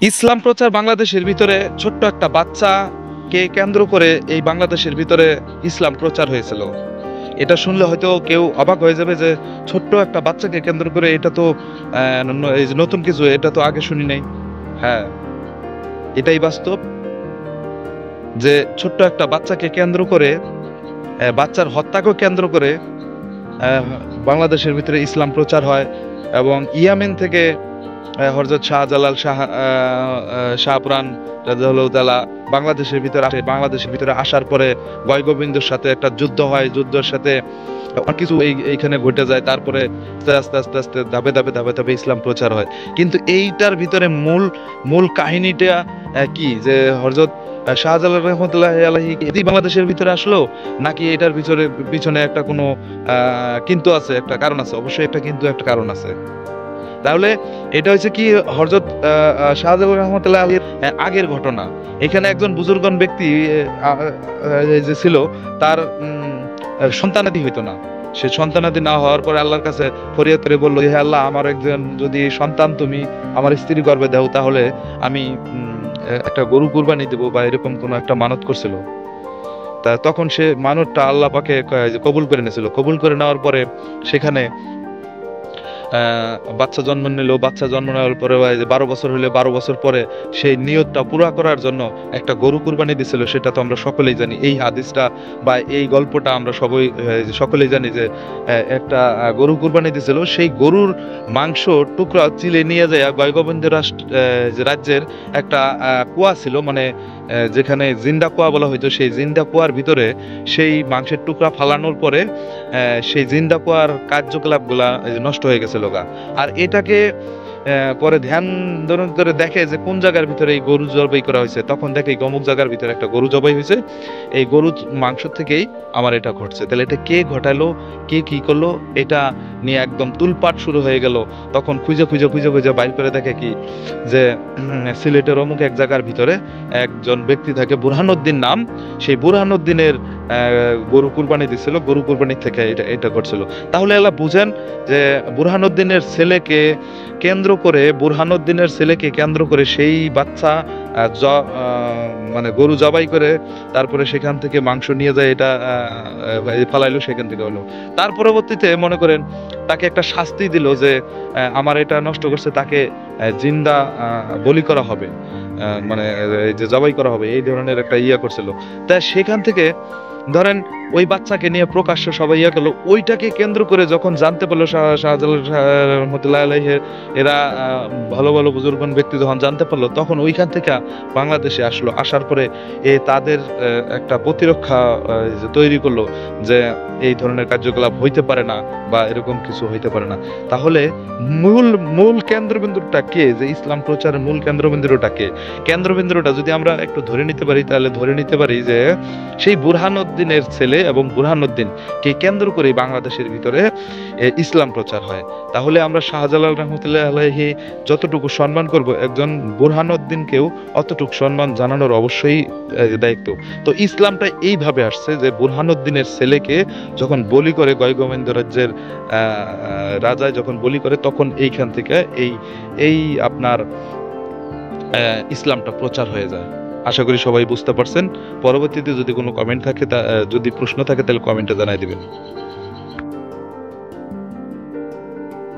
ইসলাম প্রচার বাংলাদেশের ভিতরে ছোট্ট একটা বাচ্চাকে কেন্দ্র করে এই বাংলাদেশের ভিতরে ইসলাম প্রচার হয়েছিল। এটা শুনলে হয়তো কেউ অবাক হয়ে যাবে যে ছোট্ট একটা বাচ্চাকে কেন্দ্র করে এটা তো এই যে নতুন কিছু, এটা তো আগে শুনি নাই। হ্যাঁ, এটাই বাস্তব যে ছোট্ট একটা বাচ্চাকে কেন্দ্র করে, বাচ্চার হত্যাকে কেন্দ্র করে বাংলাদেশের ভিতরে ইসলাম প্রচার হয়। এবং ইয়ামেন থেকে হযরত শাহজালাল শাহপুরান রাদিয়াল্লাহু তাআলা বাংলাদেশের ভিতরে আসে। বাংলাদেশের ভিতরে আসার পরে গয়গোবিন্দর সাথে একটা যুদ্ধ হয়। যুদ্ধের সাথে অনেক কিছু এইখানে ঘটে যায়। তারপরে আস্তে আস্তে আস্তে ধাপে ধাপে ধাপে ধাপে ইসলাম প্রচার হয়। কিন্তু এইটার ভিতরে মূল মূল কাহিনীটা কি, যে হযরত শাহজালাল রহমতুল্লাহ আলাইহি কি বাংলাদেশের ভিতরে আসলো, নাকি এটার পিছনে একটা কোনো কিন্তু আছে, একটা কারণ আছে। অবশ্যই একটা কিন্তু একটা কারণ আছে। তাহলে এটা হচ্ছে কি, হযরত শাহজালাল রহমতুল্লাহ আলাইহির আগের ঘটনা। এখানে একজন বুজুর্গন ব্যক্তি যে ছিল, তার সন্তানাদি হইতো না। সে সন্তানাদি না হওয়ার পরে আল্লাহর কাছে ফরিয়াদ করে বলল, হে আল্লাহ, আমার একজন যদি সন্তান তুমি আমার স্ত্রী গর্ভে দাও, তাহলে আমি একটা গরু কুরবানি দেবো, বা এরকম কোন একটা মানত করছিল। তা তখন সে মানতটা আল্লাহ পাকে কবুল করে নিয়েছিল। কবুল করে নেওয়ার পরে সেখানে বাচ্চা জন্ম নিল। বাচ্চা জন্ম নেওয়ার পরে 12 বছর হলে 12 বছর পরে সেই নিয়তটা পুরা করার জন্য একটা গরু কুরবানি দিছিল। সেটা তো আমরা সকলেই জানি। এই হাদিসটা বা এই গল্পটা আমরা সকলেই জানি যে একটা গরু কুরবানি দিছিল। সেই গরুর মাংস টুকরা চিলে নিয়ে যায় গয়গোবিন্দ রাজ্যের একটা কুয়া ছিল, মানে যেখানে জিন্দা কুয়া বলা হইতো, সেই জিন্দা কুয়ার ভিতরে সেই মাংসের টুকরা ফালানোর পরে সেই জিন্দা কুয়ার কার্যকলাপগুলা নষ্ট হয়ে গেছিল গা। আর এটাকে পরে ধ্যান ধরে দেখে যে কোন জায়গার ভিতরে এই গরু জবাই করা হয়েছে। তখন দেখে অমুক জায়গার ভিতরে একটা গরু জবাই হয়েছে, এই গরু মাংস থেকেই আমার এটা ঘটছে। তাহলে এটা কে ঘটালো, কে কি করলো, এটা নিয়ে একদম তুলপাট শুরু হয়ে গেল। তখন খুঁজে খুঁজে খুঁজে খুঁজে বাইর করে দেখে কি, যে সিলেটের অমুক এক জায়গার ভিতরে একজন ব্যক্তি থাকে, বুরহানুদ্দিন নাম। সেই বুরহানুদ্দিনের গরু কুরবানি দিছিল, গরু কুরবানি থেকে এটা ঘটছিল। তাহলে এলা বুঝেন যে বুরহানুদ্দিনের ছেলেকে কেন্দ্র করে, বুরহানুদ্দিনের ছেলেকে কেন্দ্র করে সেই বাচ্চা মানে গরু জবাই করে তারপরে সেখান থেকে মাংস নিয়ে যায়, এটা ফালাইলো সেখান থেকে হলো। তার পরবর্তীতে মনে করেন তাকে একটা শাস্তি দিল যে আমার এটা নষ্ট করছে, তাকে জিন্দা বলি করা হবে, মানে যে জবাই করা হবে, এই ধরনের একটা করছিল। তা সেখান থেকে ধরেন ওই বাচ্চাকে নিয়ে প্রকাশ্য সবাই গেল। ওইটাকে কেন্দ্র করে যখন জানতে পারলো শাহজালাল রহমতুল্লাহ আলাইহি, এরা ভালো ভালো বুজুর্গন ব্যক্তি যখন জানতে পারলো, তখন ওইখান থেকে বাংলাদেশে আসলো। আসার পরে তাদের একটা প্রতিরক্ষা তৈরি করলো যে এই ধরনের কার্যকলাপ হইতে পারে না, বা এরকম কিছু হইতে পারে না। তাহলে মূল কেন্দ্রবিন্দুটা কে, যে ইসলাম প্রচারের মূল কেন্দ্রবিন্দুটা কে? কেন্দ্রবিন্দুটা যদি আমরা একটু ধরে নিতে পারি, তাহলে ধরে নিতে পারি যে সেই বুরহানুদ্দিনের ছেলে এবং বুরহানুদ্দিন কে কেন্দ্র করে বাংলাদেশের ভিতরে ইসলাম প্রচার হয়। তাহলে আমরা শাহজালাল রহমতুল্লাহ আলাইহি যতটুকু সম্মান করব, একজন বুরহানুদ্দিনকেও অতটুকু সম্মান জানানোর অবশ্যই দায়িত্ব। তো ইসলামটা এইভাবে আসছে যে বুরহানুদ্দিনের ছেলেকে যখন বলি করে, গয়গোবিন্দ রাজ্যের রাজা যখন বলি করে, তখন এইখান থেকে এই আপনার ইসলামটা প্রচার হয়ে যায়। আশা করি সবাই বুঝতে পারছেন। পরবর্তীতে যদি কোনো কমেন্ট থাকে, যদি প্রশ্ন থাকে, তাহলে কমেন্টে জানাই দিবেন।